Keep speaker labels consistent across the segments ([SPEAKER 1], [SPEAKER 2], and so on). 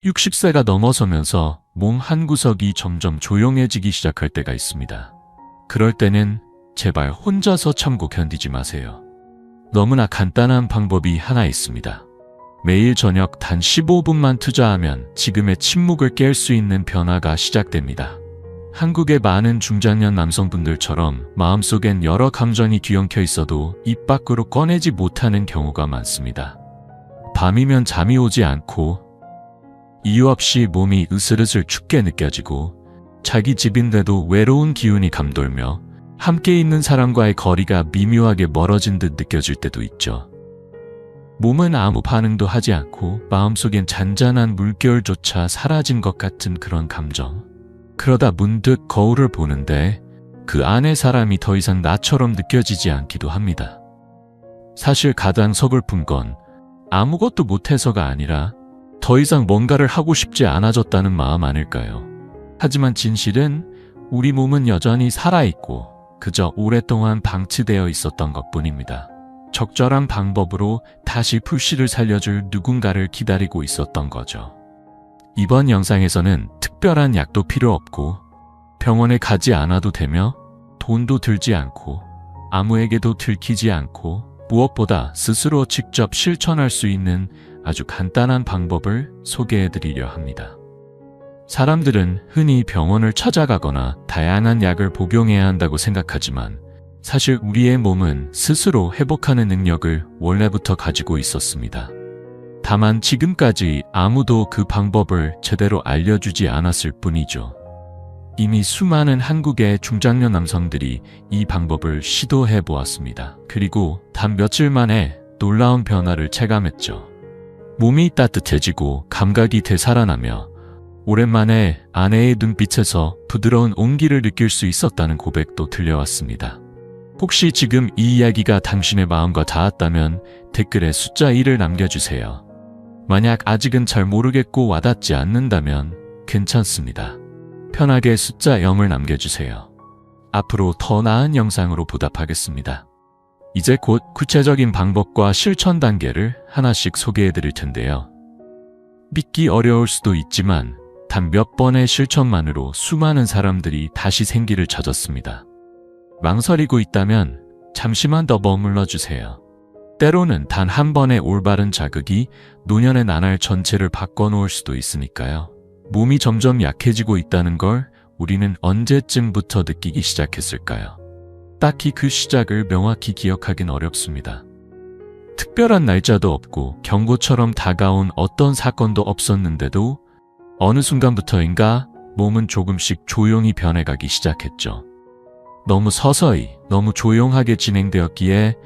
[SPEAKER 1] 60세가 넘어서면서 몸 한 구석이 점점 조용해지기 시작할 때가 있습니다. 그럴 때는 제발 혼자서 참고 견디지 마세요. 너무나 간단한 방법이 하나 있습니다. 매일 저녁 단 15분만 투자하면 지금의 침묵을 깰 수 있는 변화가 시작됩니다. 한국의 많은 중장년 남성분들처럼 마음속엔 여러 감정이 뒤엉켜 있어도 입 밖으로 꺼내지 못하는 경우가 많습니다. 밤이면 잠이 오지 않고 이유 없이 몸이 으슬으슬 춥게 느껴지고 자기 집인데도 외로운 기운이 감돌며 함께 있는 사람과의 거리가 미묘하게 멀어진 듯 느껴질 때도 있죠. 몸은 아무 반응도 하지 않고 마음속엔 잔잔한 물결조차 사라진 것 같은 그런 감정. 그러다 문득 거울을 보는데 그 안의 사람이 더 이상 나처럼 느껴지지 않기도 합니다. 사실 가장 서글픈 건 아무것도 못해서가 아니라 더 이상 뭔가를 하고 싶지 않아졌다는 마음 아닐까요? 하지만 진실은 우리 몸은 여전히 살아있고 그저 오랫동안 방치되어 있었던 것뿐입니다. 적절한 방법으로 다시 불씨를 살려줄 누군가를 기다리고 있었던 거죠. 이번 영상에서는 특별한 약도 필요 없고 병원에 가지 않아도 되며 돈도 들지 않고 아무에게도 들키지 않고 무엇보다 스스로 직접 실천할 수 있는 아주 간단한 방법을 소개해드리려 합니다. 사람들은 흔히 병원을 찾아가거나 다양한 약을 복용해야 한다고 생각하지만 사실 우리의 몸은 스스로 회복하는 능력을 원래부터 가지고 있었습니다. 다만 지금까지 아무도 그 방법을 제대로 알려주지 않았을 뿐이죠. 이미 수많은 한국의 중장년 남성들이 이 방법을 시도해 보았습니다. 그리고 단 며칠 만에 놀라운 변화를 체감했죠. 몸이 따뜻해지고 감각이 되살아나며 오랜만에 아내의 눈빛에서 부드러운 온기를 느낄 수 있었다는 고백도 들려왔습니다. 혹시 지금 이 이야기가 당신의 마음과 닿았다면 댓글에 숫자 1을 남겨주세요. 만약 아직은 잘 모르겠고 와닿지 않는다면 괜찮습니다. 편하게 숫자 0을 남겨주세요. 앞으로 더 나은 영상으로 보답하겠습니다. 이제 곧 구체적인 방법과 실천 단계를 하나씩 소개해 드릴 텐데요. 믿기 어려울 수도 있지만 단 몇 번의 실천만으로 수많은 사람들이 다시 생기를 찾았습니다. 망설이고 있다면 잠시만 더 머물러 주세요. 때로는 단 한 번의 올바른 자극이 노년의 나날 전체를 바꿔놓을 수도 있으니까요. 몸이 점점 약해지고 있다는 걸 우리는 언제쯤부터 느끼기 시작했을까요? 딱히 그 시작을 명확히 기억하긴 어렵습니다. 특별한 날짜도 없고 경고처럼 다가온 어떤 사건도 없었는데도 어느 순간부터인가 몸은 조금씩 조용히 변해가기 시작했죠. 너무 서서히, 너무 조용하게 진행되었기에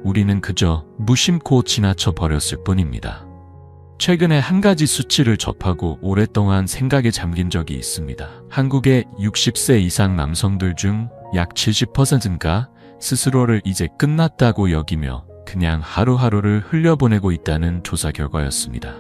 [SPEAKER 1] 우리는 그저 무심코 지나쳐 버렸을 뿐입니다. 최근에 한 가지 수치를 접하고 오랫동안 생각에 잠긴 적이 있습니다. 한국의 60세 이상 남성들 중 약 70%가 스스로를 이제 끝났다고 여기며 그냥 하루하루를 흘려보내고 있다는 조사 결과였습니다.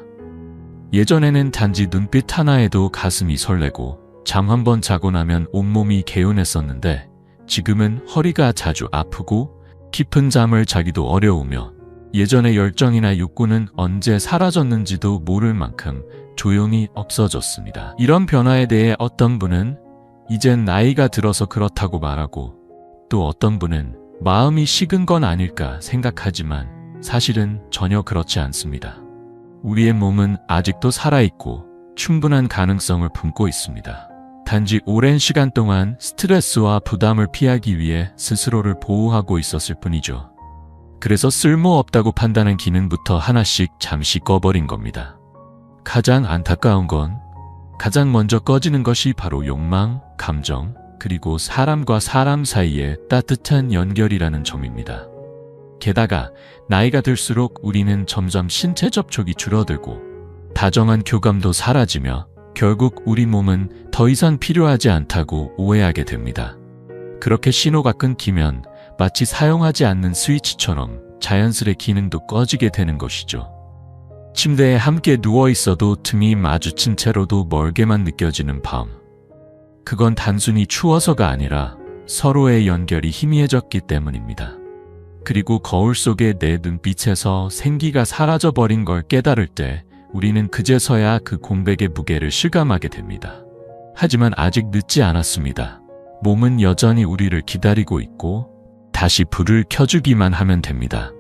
[SPEAKER 1] 예전에는 단지 눈빛 하나에도 가슴이 설레고 잠 한 번 자고 나면 온몸이 개운했었는데 지금은 허리가 자주 아프고 깊은 잠을 자기도 어려우며 예전의 열정이나 욕구는 언제 사라졌는지도 모를 만큼 조용히 없어졌습니다. 이런 변화에 대해 어떤 분은 이젠 나이가 들어서 그렇다고 말하고 또 어떤 분은 마음이 식은 건 아닐까 생각하지만 사실은 전혀 그렇지 않습니다. 우리의 몸은 아직도 살아있고 충분한 가능성을 품고 있습니다. 단지 오랜 시간 동안 스트레스와 부담을 피하기 위해 스스로를 보호하고 있었을 뿐이죠. 그래서 쓸모없다고 판단한 기능부터 하나씩 잠시 꺼버린 겁니다. 가장 안타까운 건 가장 먼저 꺼지는 것이 바로 욕망, 감정, 그리고 사람과 사람 사이의 따뜻한 연결이라는 점입니다. 게다가 나이가 들수록 우리는 점점 신체 접촉이 줄어들고 다정한 교감도 사라지며 결국 우리 몸은 더 이상 필요하지 않다고 오해하게 됩니다. 그렇게 신호가 끊기면 마치 사용하지 않는 스위치처럼 자연스레 기능도 꺼지게 되는 것이죠. 침대에 함께 누워 있어도 틈이 마주친 채로도 멀게만 느껴지는 밤. 그건 단순히 추워서가 아니라 서로의 연결이 희미해졌기 때문입니다. 그리고 거울 속의 내 눈빛에서 생기가 사라져버린 걸 깨달을 때 우리는 그제서야 그 공백의 무게를 실감하게 됩니다. 하지만 아직 늦지 않았습니다. 몸은 여전히 우리를 기다리고 있고 다시 불을 켜주기만 하면 됩니다.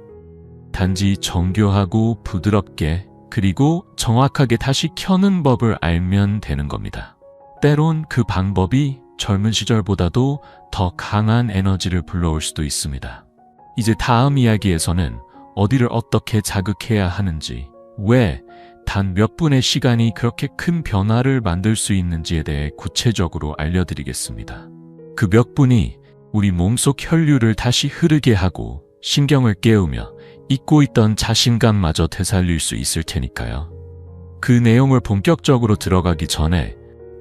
[SPEAKER 1] 단지 정교하고 부드럽게 그리고 정확하게 다시 켜는 법을 알면 되는 겁니다. 때론 그 방법이 젊은 시절보다도 더 강한 에너지를 불러올 수도 있습니다. 이제 다음 이야기에서는 어디를 어떻게 자극해야 하는지, 왜 단 몇 분의 시간이 그렇게 큰 변화를 만들 수 있는지에 대해 구체적으로 알려드리겠습니다. 그 몇 분이 우리 몸속 혈류를 다시 흐르게 하고 신경을 깨우며 잊고 있던 자신감마저 되살릴 수 있을 테니까요. 그 내용을 본격적으로 들어가기 전에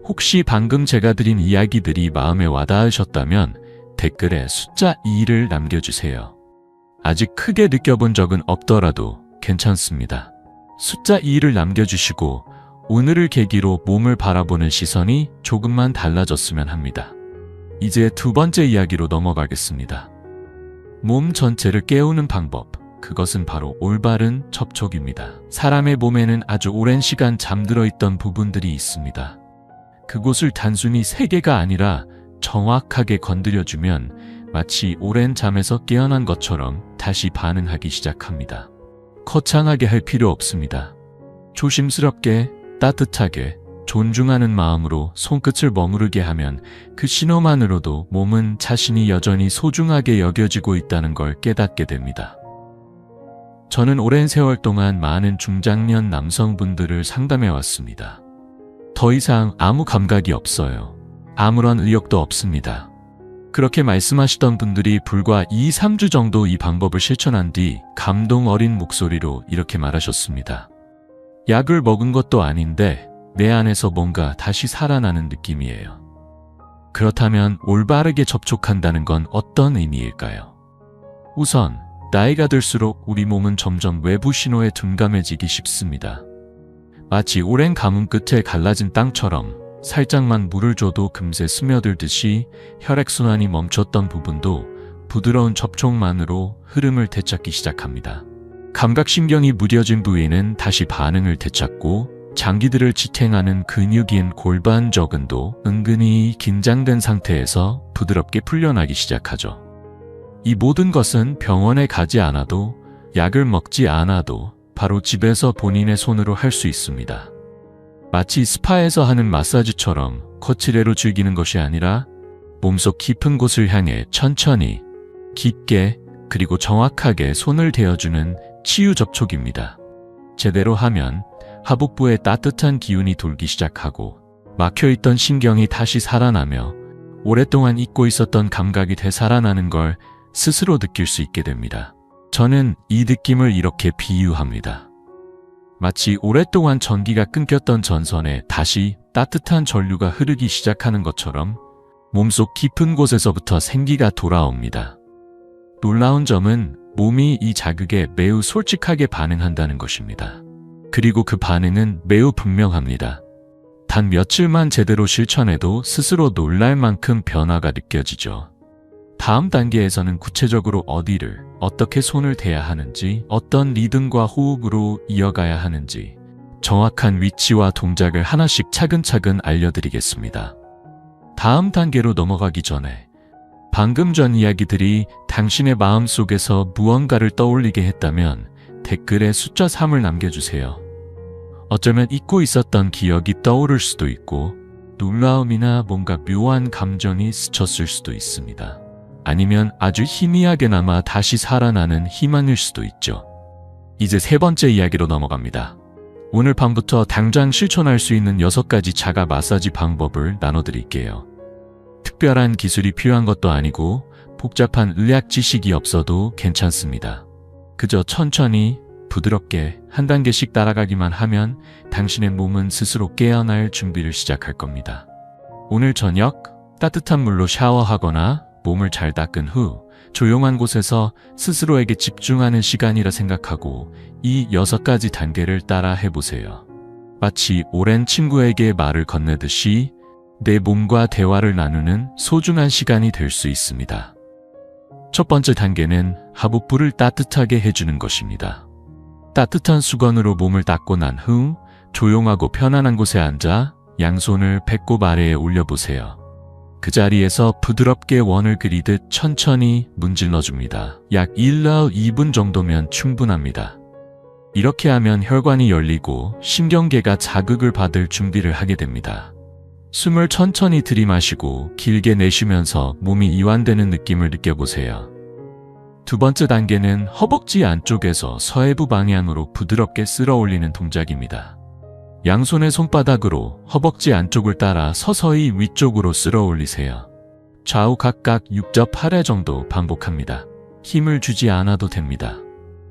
[SPEAKER 1] 혹시 방금 제가 드린 이야기들이 마음에 와닿으셨다면 댓글에 숫자 2를 남겨주세요. 아직 크게 느껴본 적은 없더라도 괜찮습니다. 숫자 2를 남겨주시고 오늘을 계기로 몸을 바라보는 시선이 조금만 달라졌으면 합니다. 이제 두 번째 이야기로 넘어가겠습니다. 몸 전체를 깨우는 방법, 그것은 바로 올바른 접촉입니다. 사람의 몸에는 아주 오랜 시간 잠들어 있던 부분들이 있습니다. 그곳을 단순히 세게가 아니라 정확하게 건드려주면 마치 오랜 잠에서 깨어난 것처럼 다시 반응하기 시작합니다. 거창하게 할 필요 없습니다. 조심스럽게, 따뜻하게, 존중하는 마음으로 손끝을 머무르게 하면 그 신호만으로도 몸은 자신이 여전히 소중하게 여겨지고 있다는 걸 깨닫게 됩니다. 저는 오랜 세월 동안 많은 중장년 남성분들을 상담해 왔습니다. 더 이상 아무 감각이 없어요. 아무런 의욕도 없습니다. 그렇게 말씀하시던 분들이 불과 2, 3주 정도 이 방법을 실천한 뒤 감동 어린 목소리로 이렇게 말하셨습니다. 약을 먹은 것도 아닌데 내 안에서 뭔가 다시 살아나는 느낌이에요. 그렇다면 올바르게 접촉한다는 건 어떤 의미일까요? 우선 나이가 들수록 우리 몸은 점점 외부 신호에 둔감해지기 쉽습니다. 마치 오랜 가뭄 끝에 갈라진 땅처럼 살짝만 물을 줘도 금세 스며들듯이 혈액순환이 멈췄던 부분도 부드러운 접촉만으로 흐름을 되찾기 시작합니다. 감각신경이 무뎌진 부위는 다시 반응을 되찾고 장기들을 지탱하는 근육인 골반 저근도 은근히 긴장된 상태에서 부드럽게 풀려나기 시작하죠. 이 모든 것은 병원에 가지 않아도 약을 먹지 않아도 바로 집에서 본인의 손으로 할 수 있습니다. 마치 스파에서 하는 마사지처럼 거칠애로 즐기는 것이 아니라 몸속 깊은 곳을 향해 천천히, 깊게, 그리고 정확하게 손을 대어주는 치유 접촉입니다. 제대로 하면 하복부에 따뜻한 기운이 돌기 시작하고 막혀있던 신경이 다시 살아나며 오랫동안 잊고 있었던 감각이 되살아나는 걸 스스로 느낄 수 있게 됩니다. 저는 이 느낌을 이렇게 비유합니다. 마치 오랫동안 전기가 끊겼던 전선에 다시 따뜻한 전류가 흐르기 시작하는 것처럼 몸속 깊은 곳에서부터 생기가 돌아옵니다. 놀라운 점은 몸이 이 자극에 매우 솔직하게 반응한다는 것입니다. 그리고 그 반응은 매우 분명합니다. 단 며칠만 제대로 실천해도 스스로 놀랄 만큼 변화가 느껴지죠. 다음 단계에서는 구체적으로 어디를, 어떻게 손을 대야 하는지, 어떤 리듬과 호흡으로 이어가야 하는지, 정확한 위치와 동작을 하나씩 차근차근 알려드리겠습니다. 다음 단계로 넘어가기 전에 방금 전 이야기들이 당신의 마음속에서 무언가를 떠올리게 했다면 댓글에 숫자 3을 남겨주세요. 어쩌면 잊고 있었던 기억이 떠오를 수도 있고 놀라움이나 뭔가 묘한 감정이 스쳤을 수도 있습니다. 아니면 아주 희미하게나마 다시 살아나는 희망일 수도 있죠. 이제 세 번째 이야기로 넘어갑니다. 오늘 밤부터 당장 실천할 수 있는 6가지 자가 마사지 방법을 나눠드릴게요. 특별한 기술이 필요한 것도 아니고 복잡한 의학 지식이 없어도 괜찮습니다. 그저 천천히 부드럽게 한 단계씩 따라가기만 하면 당신의 몸은 스스로 깨어날 준비를 시작할 겁니다. 오늘 저녁 따뜻한 물로 샤워하거나 몸을 잘 닦은 후 조용한 곳에서 스스로에게 집중하는 시간이라 생각하고 이 6가지 단계를 따라 해보세요. 마치 오랜 친구에게 말을 건네듯이 내 몸과 대화를 나누는 소중한 시간이 될 수 있습니다. 첫 번째 단계는 하복부를 따뜻하게 해주는 것입니다. 따뜻한 수건으로 몸을 닦고 난 후 조용하고 편안한 곳에 앉아 양손을 배꼽 아래에 올려보세요. 그 자리에서 부드럽게 원을 그리듯 천천히 문질러줍니다. 약 1~2분 정도면 충분합니다. 이렇게 하면 혈관이 열리고 신경계가 자극을 받을 준비를 하게 됩니다. 숨을 천천히 들이마시고 길게 내쉬면서 몸이 이완되는 느낌을 느껴보세요. 두 번째 단계는 허벅지 안쪽에서 서해부 방향으로 부드럽게 쓸어 올리는 동작입니다. 양손의 손바닥으로 허벅지 안쪽을 따라 서서히 위쪽으로 쓸어 올리세요. 좌우 각각 6.8회 정도 반복합니다. 힘을 주지 않아도 됩니다.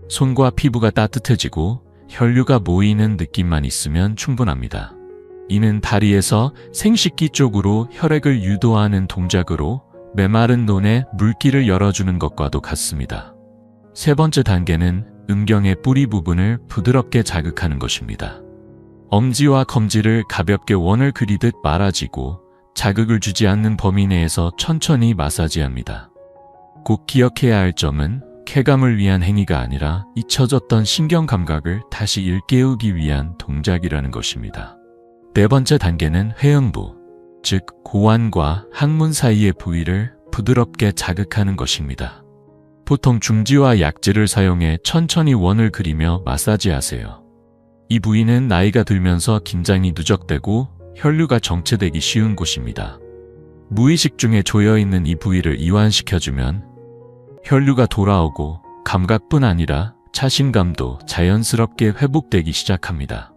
[SPEAKER 1] 손과 피부가 따뜻해지고 혈류가 모이는 느낌만 있으면 충분합니다. 이는 다리에서 생식기 쪽으로 혈액을 유도하는 동작으로 메마른 논에 물길을 열어주는 것과도 같습니다. 세 번째 단계는 음경의 뿌리 부분을 부드럽게 자극하는 것입니다. 엄지와 검지를 가볍게 원을 그리듯 말아쥐고 자극을 주지 않는 범위 내에서 천천히 마사지합니다. 꼭 기억해야 할 점은 쾌감을 위한 행위가 아니라 잊혀졌던 신경 감각을 다시 일깨우기 위한 동작이라는 것입니다. 네 번째 단계는 회음부, 즉 고환과 항문 사이의 부위를 부드럽게 자극하는 것입니다. 보통 중지와 약지를 사용해 천천히 원을 그리며 마사지하세요. 이 부위는 나이가 들면서 긴장이 누적되고 혈류가 정체되기 쉬운 곳입니다. 무의식 중에 조여있는 이 부위를 이완시켜주면 혈류가 돌아오고 감각뿐 아니라 자신감도 자연스럽게 회복되기 시작합니다.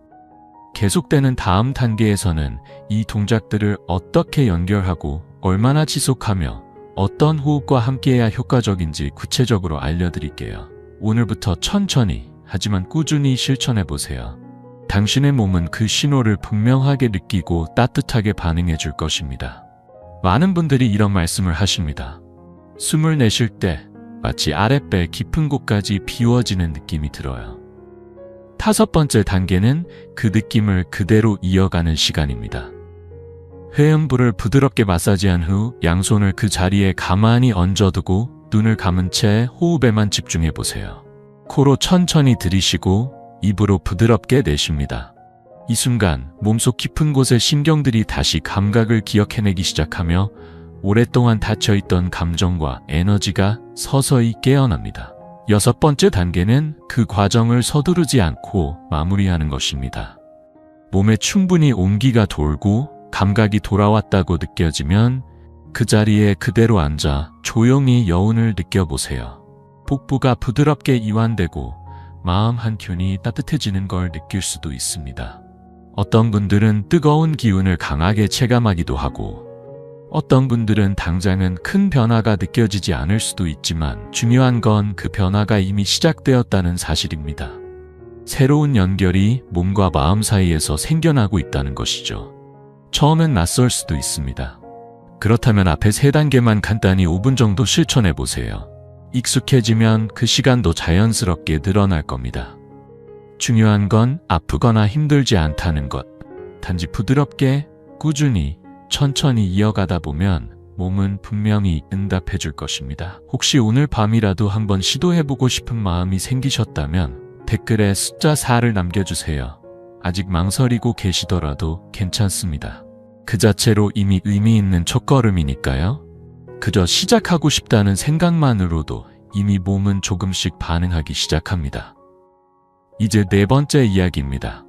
[SPEAKER 1] 계속되는 다음 단계에서는 이 동작들을 어떻게 연결하고 얼마나 지속하며 어떤 호흡과 함께해야 효과적인지 구체적으로 알려드릴게요. 오늘부터 천천히 하지만 꾸준히 실천해보세요. 당신의 몸은 그 신호를 분명하게 느끼고 따뜻하게 반응해 줄 것입니다. 많은 분들이 이런 말씀을 하십니다. 숨을 내쉴 때 마치 아랫배 깊은 곳까지 비워지는 느낌이 들어요. 다섯 번째 단계는 그 느낌을 그대로 이어가는 시간입니다. 회음부를 부드럽게 마사지한 후 양손을 그 자리에 가만히 얹어두고 눈을 감은 채 호흡에만 집중해 보세요. 코로 천천히 들이쉬고 입으로 부드럽게 내쉽니다. 이 순간 몸속 깊은 곳의 신경들이 다시 감각을 기억해내기 시작하며 오랫동안 닫혀있던 감정과 에너지가 서서히 깨어납니다. 여섯 번째 단계는 그 과정을 서두르지 않고 마무리하는 것입니다. 몸에 충분히 온기가 돌고 감각이 돌아왔다고 느껴지면 그 자리에 그대로 앉아 조용히 여운을 느껴보세요. 복부가 부드럽게 이완되고 마음 한켠이 따뜻해지는 걸 느낄 수도 있습니다. 어떤 분들은 뜨거운 기운을 강하게 체감하기도 하고 어떤 분들은 당장은 큰 변화가 느껴지지 않을 수도 있지만 중요한 건 그 변화가 이미 시작되었다는 사실입니다. 새로운 연결이 몸과 마음 사이에서 생겨나고 있다는 것이죠. 처음엔 낯설 수도 있습니다. 그렇다면 앞에 세 단계만 간단히 5분 정도 실천해 보세요. 익숙해지면 그 시간도 자연스럽게 늘어날 겁니다. 중요한 건 아프거나 힘들지 않다는 것. 단지 부드럽게, 꾸준히, 천천히 이어가다 보면 몸은 분명히 응답해 줄 것입니다. 혹시 오늘 밤이라도 한번 시도해보고 싶은 마음이 생기셨다면 댓글에 숫자 4를 남겨주세요. 아직 망설이고 계시더라도 괜찮습니다. 그 자체로 이미 의미 있는 첫걸음이니까요. 그저 시작하고 싶다는 생각만으로도 이미 몸은 조금씩 반응하기 시작합니다. 이제 네 번째 이야기입니다.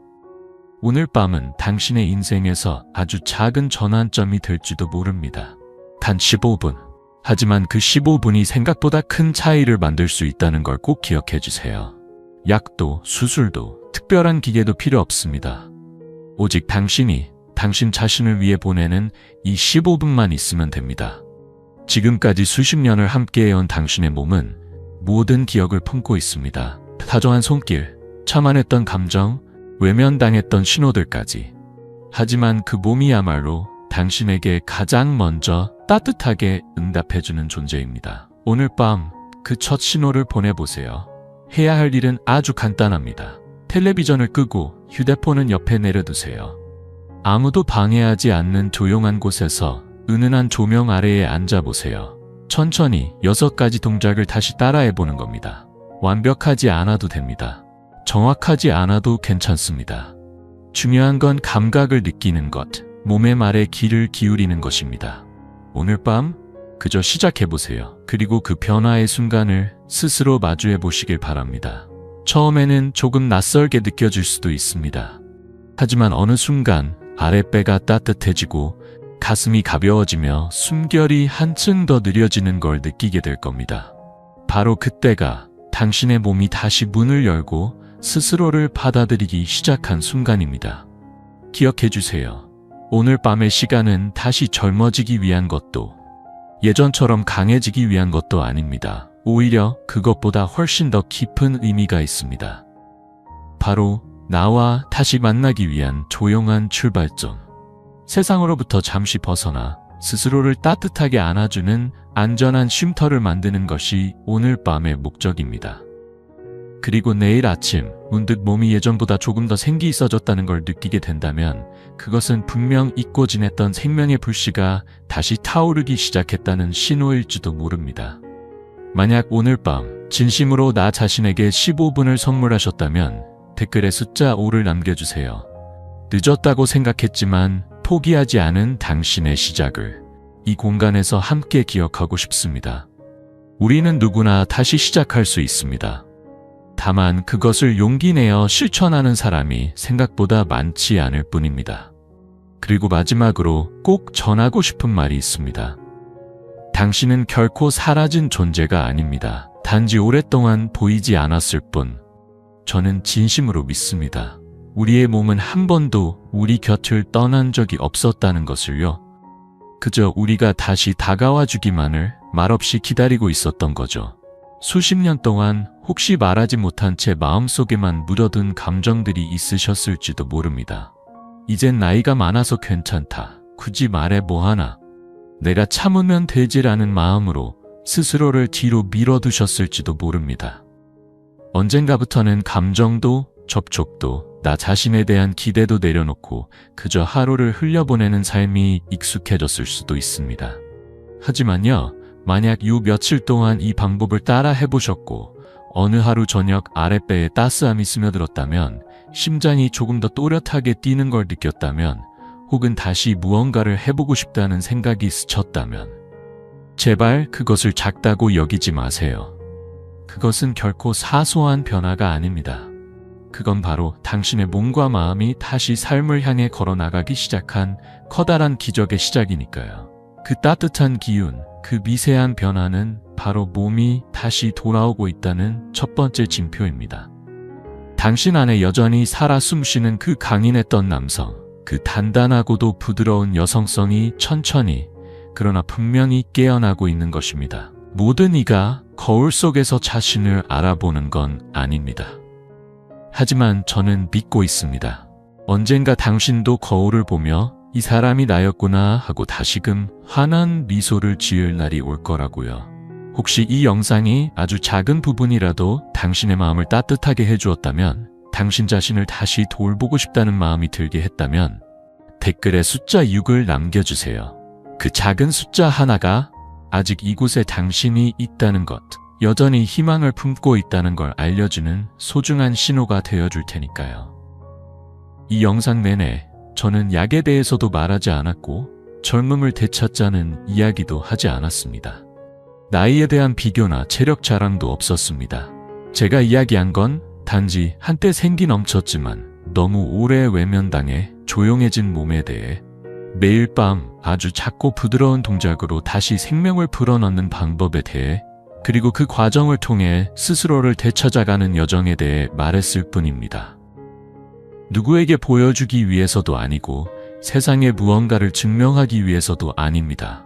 [SPEAKER 1] 오늘 밤은 당신의 인생에서 아주 작은 전환점이 될지도 모릅니다. 단 15분. 하지만 그 15분이 생각보다 큰 차이를 만들 수 있다는 걸 꼭 기억해 주세요. 약도, 수술도, 특별한 기계도 필요 없습니다. 오직 당신이 당신 자신을 위해 보내는 이 15분만 있으면 됩니다. 지금까지 수십 년을 함께해온 당신의 몸은 모든 기억을 품고 있습니다. 다정한 손길, 참아냈던 감정, 외면당했던 신호들까지. 하지만 그 몸이야말로 당신에게 가장 먼저 따뜻하게 응답해주는 존재입니다. 오늘 밤 그 첫 신호를 보내보세요. 해야 할 일은 아주 간단합니다. 텔레비전을 끄고 휴대폰은 옆에 내려두세요. 아무도 방해하지 않는 조용한 곳에서 은은한 조명 아래에 앉아보세요. 천천히 6가지 동작을 다시 따라해보는 겁니다. 완벽하지 않아도 됩니다. 정확하지 않아도 괜찮습니다. 중요한 건 감각을 느끼는 것, 몸의 말에 귀를 기울이는 것입니다. 오늘 밤 그저 시작해보세요. 그리고 그 변화의 순간을 스스로 마주해 보시길 바랍니다. 처음에는 조금 낯설게 느껴질 수도 있습니다. 하지만 어느 순간 아랫배가 따뜻해지고 가슴이 가벼워지며 숨결이 한층 더 느려지는 걸 느끼게 될 겁니다. 바로 그때가 당신의 몸이 다시 문을 열고 스스로를 받아들이기 시작한 순간입니다. 기억해 주세요. 오늘 밤의 시간은 다시 젊어지기 위한 것도 예전처럼 강해지기 위한 것도 아닙니다. 오히려 그것보다 훨씬 더 깊은 의미가 있습니다. 바로 나와 다시 만나기 위한 조용한 출발점. 세상으로부터 잠시 벗어나 스스로를 따뜻하게 안아주는 안전한 쉼터를 만드는 것이 오늘 밤의 목적입니다. 그리고 내일 아침 문득 몸이 예전보다 조금 더 생기 있어졌다는 걸 느끼게 된다면 그것은 분명 잊고 지냈던 생명의 불씨가 다시 타오르기 시작했다는 신호일지도 모릅니다. 만약 오늘 밤 진심으로 나 자신에게 15분을 선물하셨다면 댓글에 숫자 5를 남겨주세요. 늦었다고 생각했지만 포기하지 않은 당신의 시작을 이 공간에서 함께 기억하고 싶습니다. 우리는 누구나 다시 시작할 수 있습니다. 다만 그것을 용기 내어 실천하는 사람이 생각보다 많지 않을 뿐입니다. 그리고 마지막으로 꼭 전하고 싶은 말이 있습니다. 당신은 결코 사라진 존재가 아닙니다. 단지 오랫동안 보이지 않았을 뿐. 저는 진심으로 믿습니다. 우리의 몸은 한 번도 우리 곁을 떠난 적이 없었다는 것을요. 그저 우리가 다시 다가와 주기만을 말없이 기다리고 있었던 거죠. 수십 년 동안 혹시 말하지 못한 채 마음속에만 묻어둔 감정들이 있으셨을지도 모릅니다. 이젠 나이가 많아서 괜찮다. 굳이 말해 뭐하나. 내가 참으면 되지라는 마음으로 스스로를 뒤로 밀어두셨을지도 모릅니다. 언젠가부터는 감정도 접촉도 나 자신에 대한 기대도 내려놓고 그저 하루를 흘려보내는 삶이 익숙해졌을 수도 있습니다. 하지만요, 만약 요 며칠 동안 이 방법을 따라 해보셨고 어느 하루 저녁 아랫배에 따스함이 스며들었다면, 심장이 조금 더 또렷하게 뛰는 걸 느꼈다면, 혹은 다시 무언가를 해보고 싶다는 생각이 스쳤다면 제발 그것을 작다고 여기지 마세요. 그것은 결코 사소한 변화가 아닙니다. 그건 바로 당신의 몸과 마음이 다시 삶을 향해 걸어나가기 시작한 커다란 기적의 시작이니까요. 그 따뜻한 기운, 그 미세한 변화는 바로 몸이 다시 돌아오고 있다는 첫 번째 징표입니다. 당신 안에 여전히 살아 숨쉬는 그 강인했던 남성, 그 단단하고도 부드러운 여성성이 천천히, 그러나 분명히 깨어나고 있는 것입니다. 모든 이가 거울 속에서 자신을 알아보는 건 아닙니다. 하지만 저는 믿고 있습니다. 언젠가 당신도 거울을 보며 이 사람이 나였구나 하고 다시금 환한 미소를 지을 날이 올 거라고요. 혹시 이 영상이 아주 작은 부분이라도 당신의 마음을 따뜻하게 해주었다면, 당신 자신을 다시 돌보고 싶다는 마음이 들게 했다면 댓글에 숫자 6을 남겨주세요. 그 작은 숫자 하나가 아직 이곳에 당신이 있다는 것, 여전히 희망을 품고 있다는 걸 알려주는 소중한 신호가 되어줄 테니까요. 이 영상 내내 저는 약에 대해서도 말하지 않았고 젊음을 되찾자는 이야기도 하지 않았습니다. 나이에 대한 비교나 체력 자랑도 없었습니다. 제가 이야기한 건 단지 한때 생기 넘쳤지만 너무 오래 외면당해 조용해진 몸에 대해, 매일 밤 아주 작고 부드러운 동작으로 다시 생명을 불어넣는 방법에 대해, 그리고 그 과정을 통해 스스로를 되찾아가는 여정에 대해 말했을 뿐입니다. 누구에게 보여주기 위해서도 아니고 세상에 무언가를 증명하기 위해서도 아닙니다.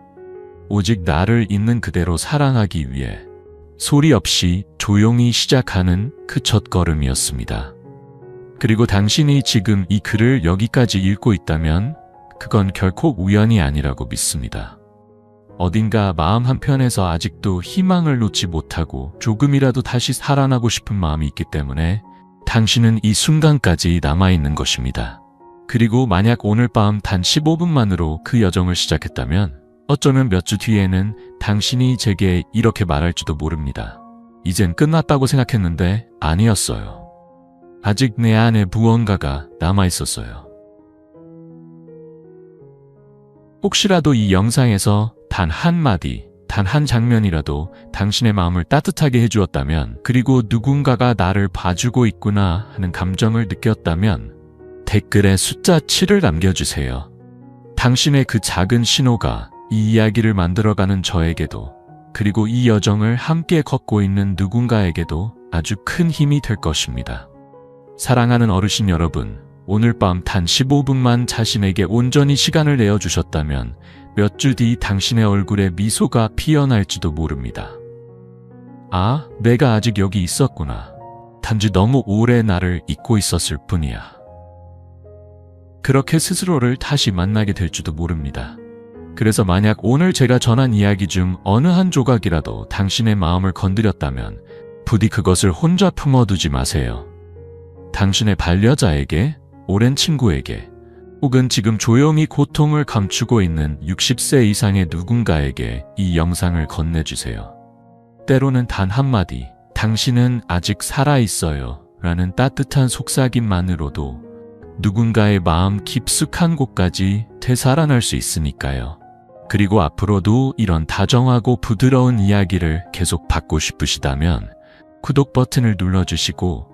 [SPEAKER 1] 오직 나를 있는 그대로 사랑하기 위해 소리 없이 조용히 시작하는 그 첫걸음이었습니다. 그리고 당신이 지금 이 글을 여기까지 읽고 있다면 그건 결코 우연이 아니라고 믿습니다. 어딘가 마음 한편에서 아직도 희망을 놓지 못하고 조금이라도 다시 살아나고 싶은 마음이 있기 때문에 당신은 이 순간까지 남아있는 것입니다. 그리고 만약 오늘 밤 단 15분만으로 그 여정을 시작했다면 어쩌면 몇 주 뒤에는 당신이 제게 이렇게 말할지도 모릅니다. 이젠 끝났다고 생각했는데 아니었어요. 아직 내 안에 무언가가 남아 있었어요. 혹시라도 이 영상에서 단 한마디, 단 한 장면이라도 당신의 마음을 따뜻하게 해주었다면, 그리고 누군가가 나를 봐주고 있구나 하는 감정을 느꼈다면 댓글에 숫자 7을 남겨주세요. 당신의 그 작은 신호가 이 이야기를 만들어가는 저에게도, 그리고 이 여정을 함께 걷고 있는 누군가에게도 아주 큰 힘이 될 것입니다. 사랑하는 어르신 여러분, 오늘 밤 단 15분만 자신에게 온전히 시간을 내어주셨다면 몇 주 뒤 당신의 얼굴에 미소가 피어날지도 모릅니다. 아, 내가 아직 여기 있었구나. 단지 너무 오래 나를 잊고 있었을 뿐이야. 그렇게 스스로를 다시 만나게 될지도 모릅니다. 그래서 만약 오늘 제가 전한 이야기 중 어느 한 조각이라도 당신의 마음을 건드렸다면 부디 그것을 혼자 품어두지 마세요. 당신의 반려자에게, 오랜 친구에게, 혹은 지금 조용히 고통을 감추고 있는 60세 이상의 누군가에게 이 영상을 건네주세요. 때로는 단 한마디, 당신은 아직 살아있어요 라는 따뜻한 속삭임만으로도 누군가의 마음 깊숙한 곳까지 되살아날 수 있으니까요. 그리고 앞으로도 이런 다정하고 부드러운 이야기를 계속 받고 싶으시다면 구독 버튼을 눌러주시고,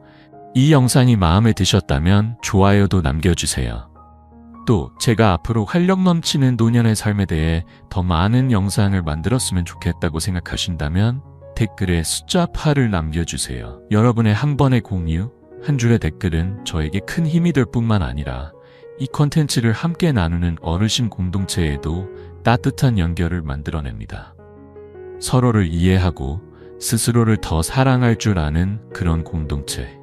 [SPEAKER 1] 이 영상이 마음에 드셨다면 좋아요도 남겨주세요. 또 제가 앞으로 활력 넘치는 노년의 삶에 대해 더 많은 영상을 만들었으면 좋겠다고 생각하신다면 댓글에 숫자 8을 남겨주세요. 여러분의 한 번의 공유, 한 줄의 댓글은 저에게 큰 힘이 될 뿐만 아니라 이 콘텐츠를 함께 나누는 어르신 공동체에도 따뜻한 연결을 만들어냅니다. 서로를 이해하고 스스로를 더 사랑할 줄 아는 그런 공동체.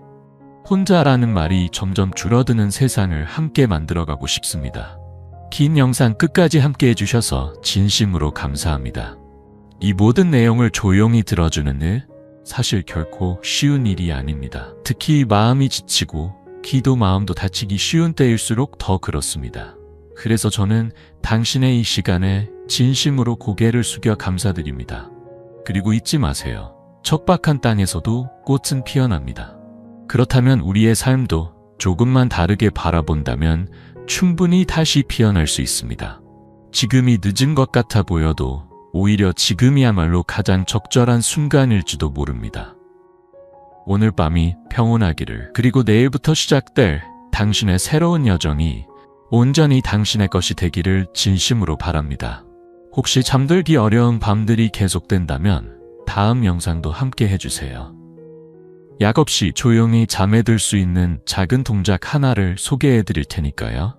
[SPEAKER 1] 혼자라는 말이 점점 줄어드는 세상을 함께 만들어가고 싶습니다. 긴 영상 끝까지 함께 해주셔서 진심으로 감사합니다. 이 모든 내용을 조용히 들어주는 일, 사실 결코 쉬운 일이 아닙니다. 특히 마음이 지치고 기도 마음도 다치기 쉬운 때일수록 더 그렇습니다. 그래서 저는 당신의 이 시간에 진심으로 고개를 숙여 감사드립니다. 그리고 잊지 마세요. 척박한 땅에서도 꽃은 피어납니다. 그렇다면 우리의 삶도 조금만 다르게 바라본다면 충분히 다시 피어날 수 있습니다. 지금이 늦은 것 같아 보여도 오히려 지금이야말로 가장 적절한 순간일지도 모릅니다. 오늘 밤이 평온하기를, 그리고 내일부터 시작될 당신의 새로운 여정이 온전히 당신의 것이 되기를 진심으로 바랍니다. 혹시 잠들기 어려운 밤들이 계속된다면 다음 영상도 함께 해주세요. 약 없이 조용히 잠에 들 수 있는 작은 동작 하나를 소개해 드릴 테니까요.